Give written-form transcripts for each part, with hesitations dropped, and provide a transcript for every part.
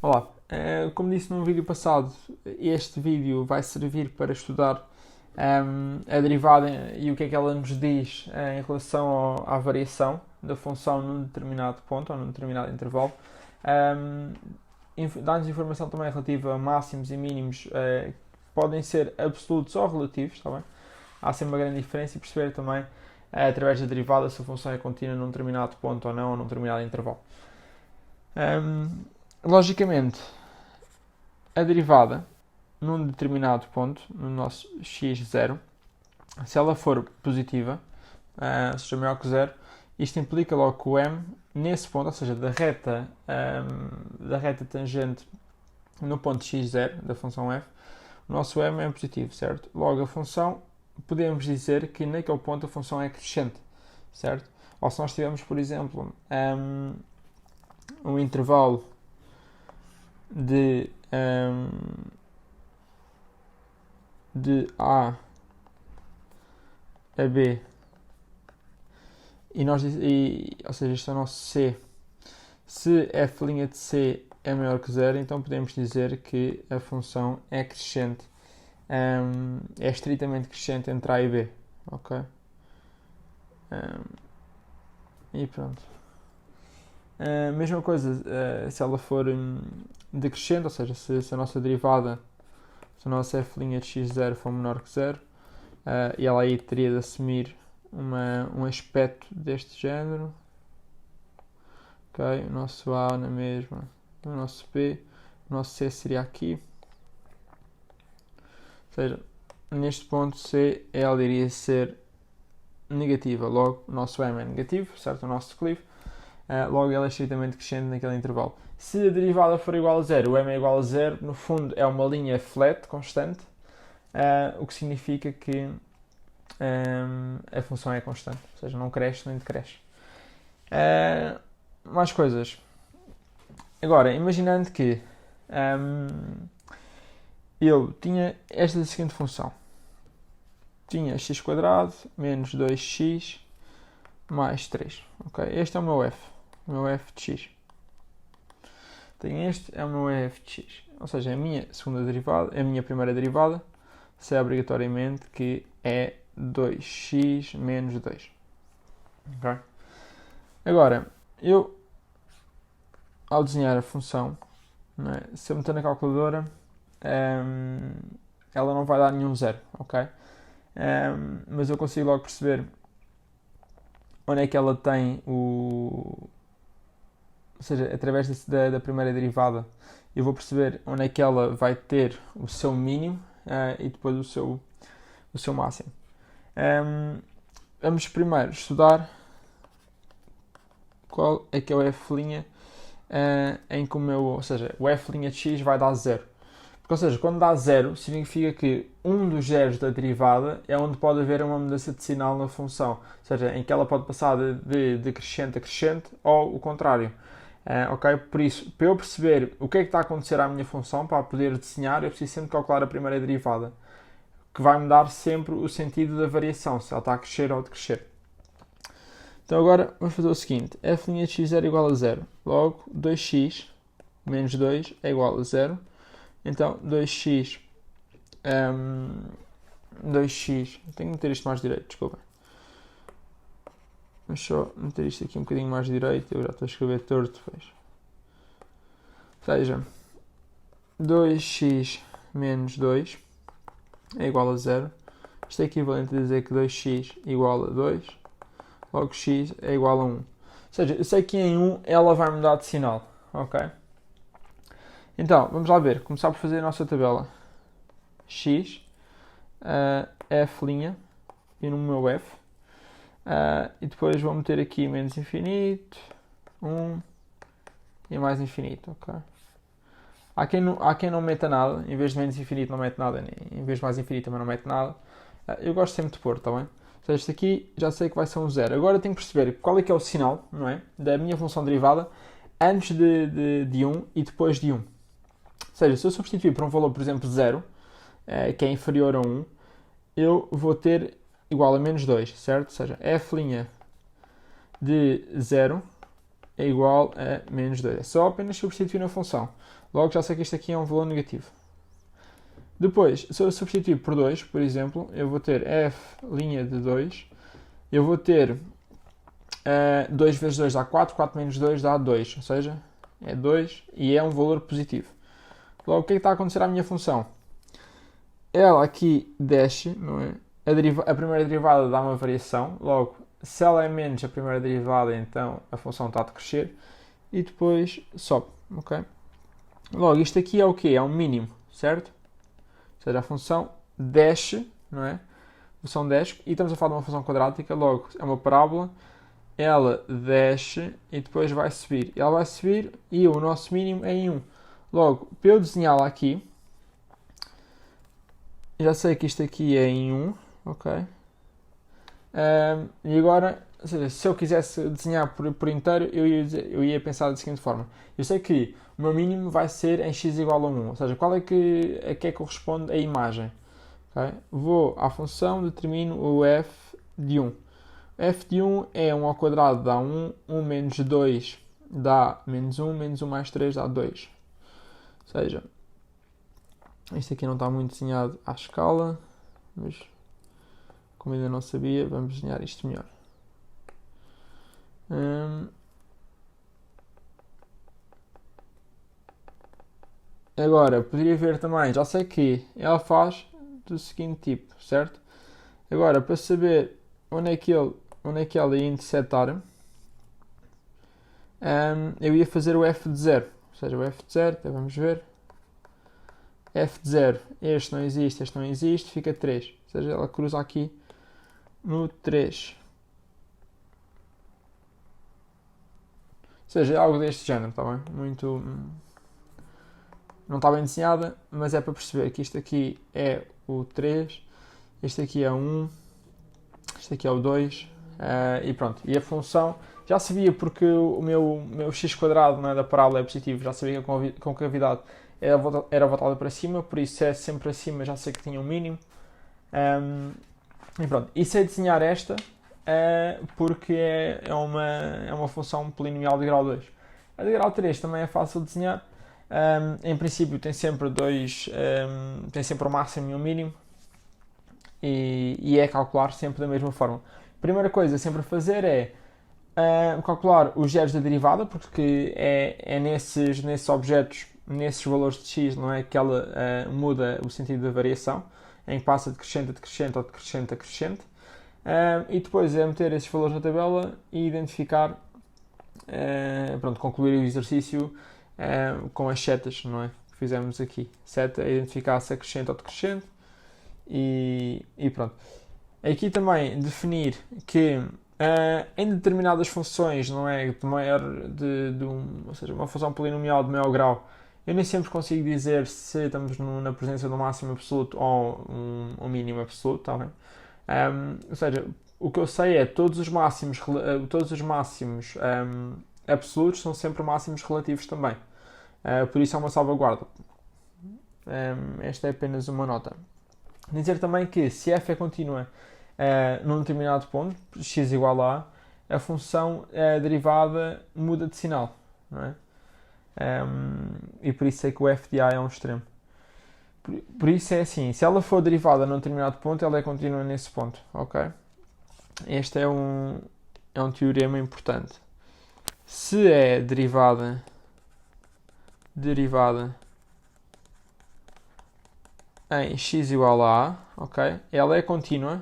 Olá, como disse no vídeo passado, este vídeo vai servir para estudar a derivada e o que é que ela nos diz em relação à variação da função num determinado ponto ou num determinado intervalo. Um, Dá-nos informação também relativa a máximos e mínimos que podem ser absolutos ou relativos, está bem? Há sempre uma grande diferença e perceber também, através da derivada, se a função é contínua num determinado ponto ou não, ou num determinado intervalo. Um, Logicamente, a derivada num determinado ponto, no nosso x0, se ela for positiva, ou seja, maior que zero, isto implica logo que o m, nesse ponto, ou seja, da reta tangente no ponto x0 da função f, o nosso m é positivo, certo? Logo, a função, podemos dizer que naquele ponto a função é crescente, certo? Ou se nós tivermos, por exemplo, um intervalo de A a B, ou seja, este é o nosso C. Se f' de C é maior que zero, então podemos dizer que a função é crescente, é estritamente crescente entre A e B, ok? E pronto. Mesma coisa, se ela for decrescente, ou seja, se a nossa derivada, se a nossa f' de x0 for menor que zero, e ela aí teria de assumir um aspecto deste género. Ok, o nosso A na mesma, o nosso B, o nosso C seria aqui. Ou seja, neste ponto C, ela iria ser negativa, logo o nosso M é negativo, certo? O nosso declive, logo ela é estritamente crescente naquele intervalo. Se a derivada for igual a zero, o M é igual a zero, no fundo é uma linha flat, constante, o que significa que a função é constante, ou seja, não cresce nem decresce. Mais coisas. Agora, imaginando que eu tinha esta seguinte função. Tinha x² menos 2x mais 3. Okay? Este é o meu f. O meu f de x. Tenho este, é o meu f de x. Ou seja, a minha segunda derivada, a minha primeira derivada, se é obrigatoriamente que é 2x menos 2. Okay? Agora, eu, ao desenhar a função, não é? Se eu meter na calculadora, ela não vai dar nenhum zero, ok? Mas eu consigo logo perceber onde é que ela tem o... Ou seja, através da primeira derivada, eu vou perceber onde é que ela vai ter o seu mínimo e depois o seu máximo. Vamos primeiro estudar qual é que é o f' em que o meu... Ou seja, o f' de x vai dar zero. Ou seja, quando dá zero, significa que um dos zeros da derivada é onde pode haver uma mudança de sinal na função. Ou seja, em que ela pode passar de crescente a crescente ou o contrário. Ok? Por isso, para eu perceber o que é que está a acontecer à minha função, para poder desenhar, eu preciso sempre calcular a primeira derivada, que vai me dar sempre o sentido da variação, se ela está a crescer ou a decrescer. Então agora vamos fazer o seguinte, f' de x0 é igual a zero. Logo, 2x menos 2 é igual a zero. Então, 2x, 2x, tenho que meter isto mais direito, desculpa. Vamos só meter isto aqui um bocadinho mais direito, eu já estou a escrever torto, pois. Ou seja, 2x menos 2 é igual a 0. Isto é equivalente a dizer que 2x igual a 2, logo x é igual a 1. Ou seja, eu sei que em 1 ela vai mudar de sinal, ok? Então, vamos lá ver. Começar por fazer a nossa tabela. X, F' e no meu F. E depois vou meter aqui menos infinito, 1 e mais infinito, ok? Há quem não meta nada, em vez de menos infinito não mete nada, em vez de mais infinito também não mete nada. Eu gosto sempre de pôr, está bem? Ou seja, este aqui já sei que vai ser um zero. Agora tenho que perceber qual é que é o sinal, não é? Da minha função derivada antes de 1 e depois de 1. Ou seja, se eu substituir por um valor, por exemplo, 0, que é inferior a 1, eu vou ter igual a menos 2, certo? Ou seja, f' de 0 é igual a menos 2. É só apenas substituir na função. Logo já sei que isto aqui é um valor negativo. Depois, se eu substituir por 2, por exemplo, eu vou ter f' de 2. Eu vou ter 2 vezes 2 dá 4, 4 menos 2 dá 2. Ou seja, é 2 e é um valor positivo. Logo, o que é que está a acontecer à minha função? Ela aqui desce, não é? A primeira derivada dá uma variação. Logo, se ela é menos a primeira derivada, então a função está a decrescer. E depois sobe, ok? Logo, isto aqui é o quê? É um mínimo, certo? Ou seja, a função desce, não é? A função desce, e estamos a falar de uma função quadrática, logo, é uma parábola, ela desce e depois vai subir. Ela vai subir e o nosso mínimo é em 1. Logo, para eu desenhá-la aqui, já sei que isto aqui é em 1, ok? E agora, ou seja, se eu quisesse desenhar por inteiro, eu ia pensar da seguinte forma. Eu sei que o meu mínimo vai ser em x igual a 1, ou seja, qual é que corresponde a imagem? Okay? Vou à função, determino o f de 1. F de 1 é 1 ao quadrado dá 1, 1 menos 2 dá menos 1, menos 1 mais 3 dá 2. Ou seja, isto aqui não está muito desenhado à escala, mas como ainda não sabia, vamos desenhar isto melhor. Agora, poderia ver também, já sei que ela faz do seguinte tipo, certo? Agora, para saber onde é que ela ia interceptar, eu ia fazer o f de 0. Ou seja, o f de 0, então vamos ver. F de 0, este não existe, fica 3. Ou seja, ela cruza aqui no 3. Ou seja, é algo deste género, está bem? Muito... Não está bem desenhada, mas é para perceber que isto aqui é o 3, este aqui é o 1, este aqui é o 2, e pronto. E a função, já sabia porque o meu x quadrado, não é, da parábola é positivo, já sabia que a concavidade era voltada para cima, por isso é sempre acima, já sei que tinha um mínimo. E pronto, e sei desenhar esta porque é uma função polinomial de grau 2. A de grau 3 também é fácil de desenhar. Em princípio tem sempre tem sempre um máximo e um mínimo e é calcular sempre da mesma forma. A primeira coisa sempre a fazer é calcular os zeros da derivada, porque é nesses objetos, nesses valores de x, não é, que ela muda o sentido da variação, em que passa de crescente a decrescente ou de crescente a crescente. E depois é meter esses valores na tabela e identificar, concluir o exercício com as setas, não é? Que fizemos aqui. Seta é identificar se é crescente ou decrescente e pronto. Aqui também definir que em determinadas funções, não é? Ou seja, uma função polinomial de maior grau, eu nem sempre consigo dizer se estamos na presença de um máximo absoluto ou um mínimo absoluto, tá bem? Ou seja, o que eu sei é todos os máximos absolutos são sempre máximos relativos também. Por isso é uma salvaguarda. Esta é apenas uma nota. Dizer também que se f é contínua num determinado ponto, x igual a a função derivada muda de sinal, não é? E por isso é que o f de a é um extremo. Por isso é assim, se ela for derivada num determinado ponto, ela é contínua nesse ponto, ok? Este é um teorema importante. Se é derivada em x igual a a, ok? Ela é contínua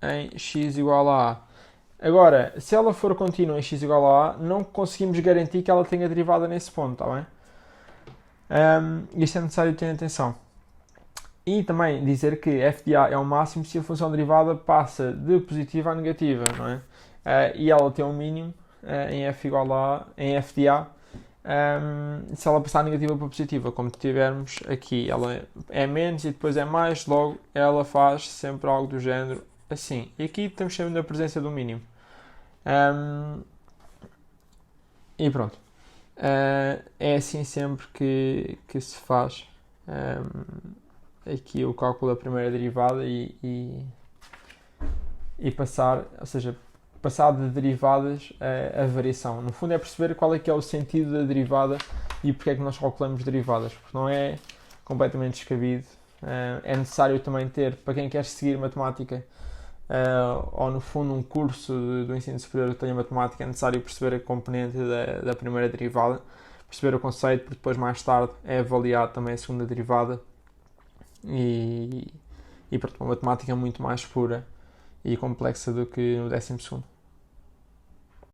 em x igual a a. Agora, se ela for contínua em x igual a a, não conseguimos garantir que ela tenha derivada nesse ponto, está bem? Isto é necessário ter atenção. E também dizer que f de a é o máximo se a função derivada passa de positiva a negativa, não é? E ela tem um mínimo em f de a, se ela passar negativa para positiva, como tivermos aqui, ela é menos e depois é mais, logo ela faz sempre algo do género assim. E aqui estamos sempre na presença do mínimo. E pronto. É assim sempre que se faz aqui o cálculo da primeira derivada e e passar, ou seja, passar de derivadas a variação. No fundo é perceber qual é que é o sentido da derivada e porque é que nós calculamos derivadas, porque não é completamente descabido. É necessário também ter, para quem quer seguir matemática, ou no fundo um curso do ensino superior que tenha matemática, é necessário perceber a componente da primeira derivada, perceber o conceito, porque depois mais tarde é avaliado também a segunda derivada e pronto, uma matemática muito mais pura e complexa do que no 12º.